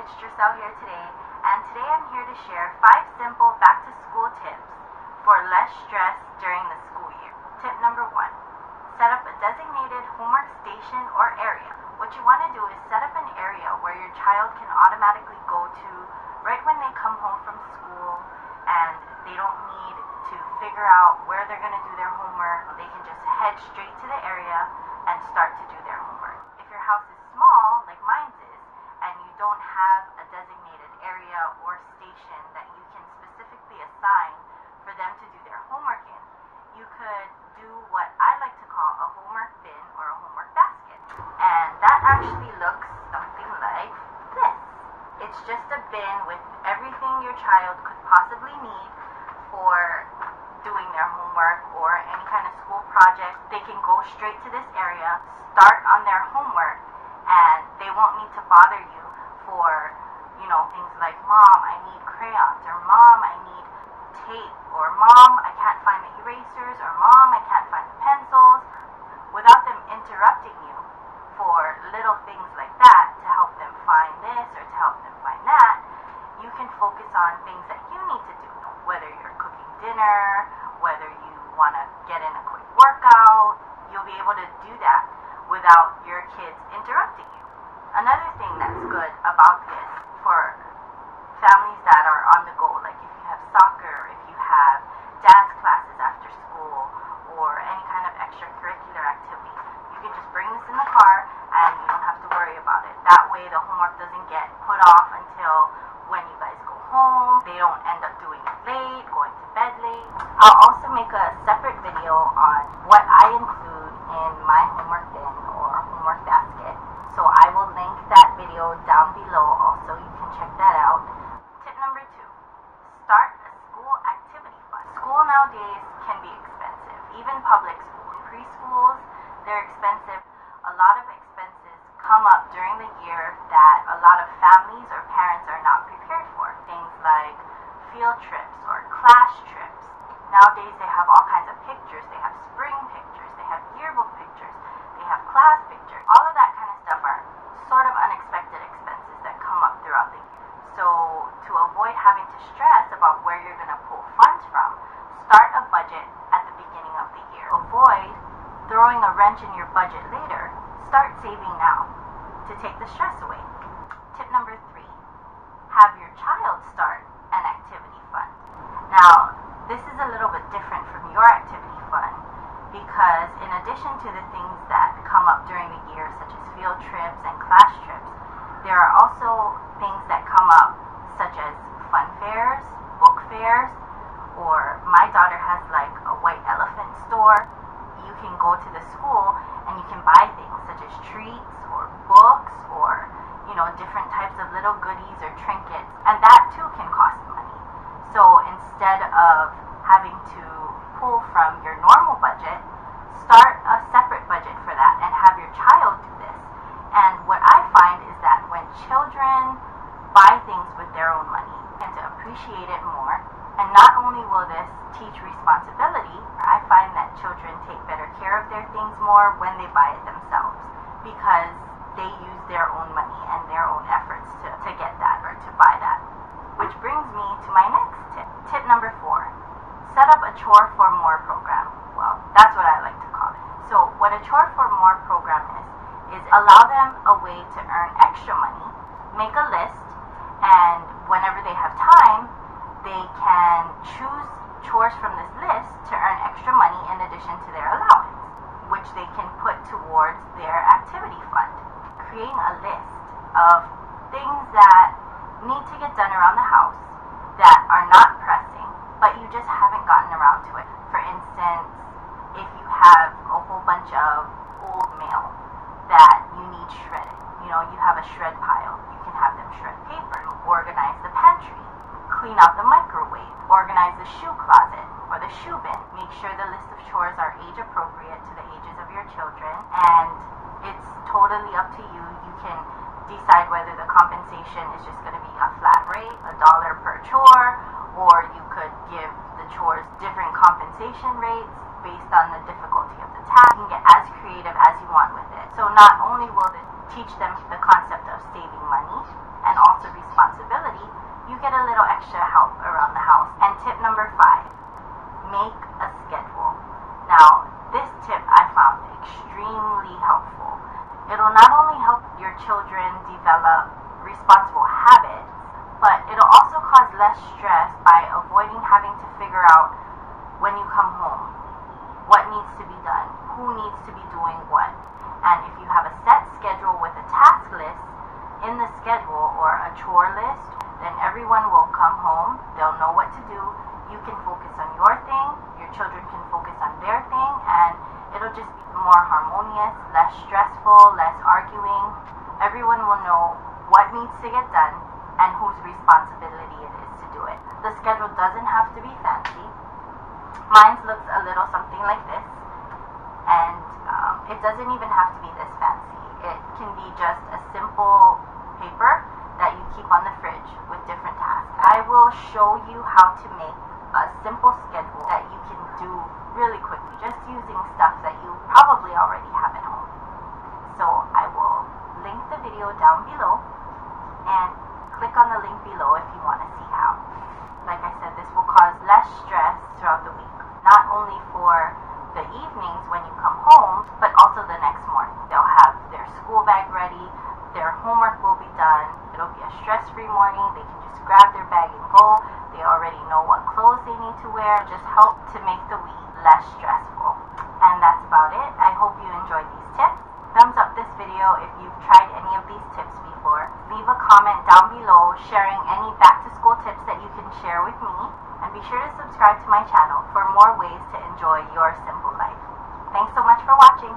it's Giselle here today, and today I'm here to share 5 simple back-to-school tips for less stress during the school year. Tip number 1, set up a designated homework station or area. What you want to do is set up an area where your child can automatically go to right when they come home from school, and they don't need to figure out where they're going to do their homework. They can just head straight to the area and start to do their homework. If your house is small, like mine's is, and you don't have a designated area or station that you can specifically assign for them to do their homework in, you could do what I like to call a homework bin or a homework basket. And that actually looks something like this. It's just a bin with everything your child could possibly need for doing their homework or any kind of school project. They can go straight to this area, start on their homework, and they won't need to bother you for, things like, Mom, I need crayons, or Mom, I need tape, or Mom, I can't find the erasers, or Mom, I can't find the pencils, without them interrupting you for little things like that to help them find this or to help them find that. You can focus on things that you need to do, whether you're cooking dinner, whether you want to get in a quick workout. You'll be able to do that without your kids interrupting you. Another thing that's good about this for families that are on the go, like if you have soccer, if you have dance classes after school, or any kind of extracurricular activity, you can just bring this in the car and you don't have to worry about it. That way the homework doesn't get put off until when you guys go home. They don't end up doing it late, going to bed late. I'll also make a separate video on what I include in my homework bin or homework basket. So I will link that video down below also. You can check that out. Tip number 2, start a school activity fund. School nowadays can be expensive, even public schools. Preschools, they're expensive. A lot of expenses come up during the year that a lot of families or parents are not prepared for. Things like field trips or class trips. Nowadays they have all kinds of pictures. They have spring pictures, they have yearbook pictures, they have class pictures. All of that kind of stuff are sort of unexpected expenses that come up throughout the year. So to avoid having to stress about where you're going to pull funds from, start a budget at the beginning of the year. Avoid throwing a wrench in your budget later. Start saving now to take the stress away. Tip number 3, have your child start an activity fund. Now, this is a little bit different from your activity fund because in addition to the things that come up during the year, such as field trips and class trips, there are also things that come up such as fun fairs, book fairs, or my daughter has like a white elephant store. You can go to the school and you can buy things such as treats or books or different types of little goodies or trinkets, and that too can cost money. So instead of having to pull from your normal budget, start a separate budget for that and have your child do this. And what I find is that when children buy things with their own money, they tend to appreciate it more. And not only will this teach responsibility, I find that children take better care of their things more when they buy it themselves because they use their own money and their own efforts to get that or to buy that. Which brings me to my next tip. Tip number 4, set up a chore for more program. Well, that's what I like to call it. So what a chore for more program is allow them a way to earn extra money, make a list, and whenever they have time, they can choose chores from this list to earn extra money in addition to their allowance, which they can put towards their activity fund. Creating a list of things that need to get done around the house that are not pressing, but you just haven't gotten around to it. For instance, if you have a whole bunch of old mail that you need shredded, you have a shred pile, you can have them shred paper, organize the pantry, clean out the microwave, organize the shoe closet or the shoe bin. Make sure the list of chores are age appropriate to the ages of your children, and it's totally up to you. You can decide whether the compensation is just going to be a flat rate, $1 per chore, or you could give the chores different compensation rates based on the difficulty of the task. You can get as creative as you want with it. So not only will it teach them the concept of saving money, and also responsibility, you get a little extra help around the house. And tip number 5, make a schedule. Now, this tip I found extremely helpful. It'll not only help your children develop responsible habits, but it'll also cause less stress by avoiding having to figure out when you come home what needs to be done, who needs to be doing what. And if you have a set schedule with a task list in the schedule or a chore list, then everyone will come home, they'll know what to do, you can focus on your thing, your children can focus on their thing, and it'll just be more harmonious, less stressful, less arguing. Everyone will know what needs to get done and whose responsibility it is to do it. The schedule doesn't have to be fancy. Mine looks a little something like this, and it doesn't even have to be this fancy. It can be just a simple paper that you keep on the fridge with different tasks. I will show you how to make a simple schedule that you can do really quickly, just using stuff that you probably already have at home. So I will link the video down below, and click on the link below if you want to see how. Like I said, this will cause less stress throughout the week, not only for the evenings when you come home, but also the next morning. They'll have their school bag ready, their homework will be done, it'll be a stress-free morning, they can just grab their bag and go, they already know what clothes they need to wear, just help to make the week less stressful. And that's about it. I hope you enjoyed these tips. Thumbs up this video if you've tried any of these tips before. Leave a comment down below sharing any back-to-school tips that you can share with me. And be sure to subscribe to my channel for more ways to enjoy your simple life. Thanks so much for watching.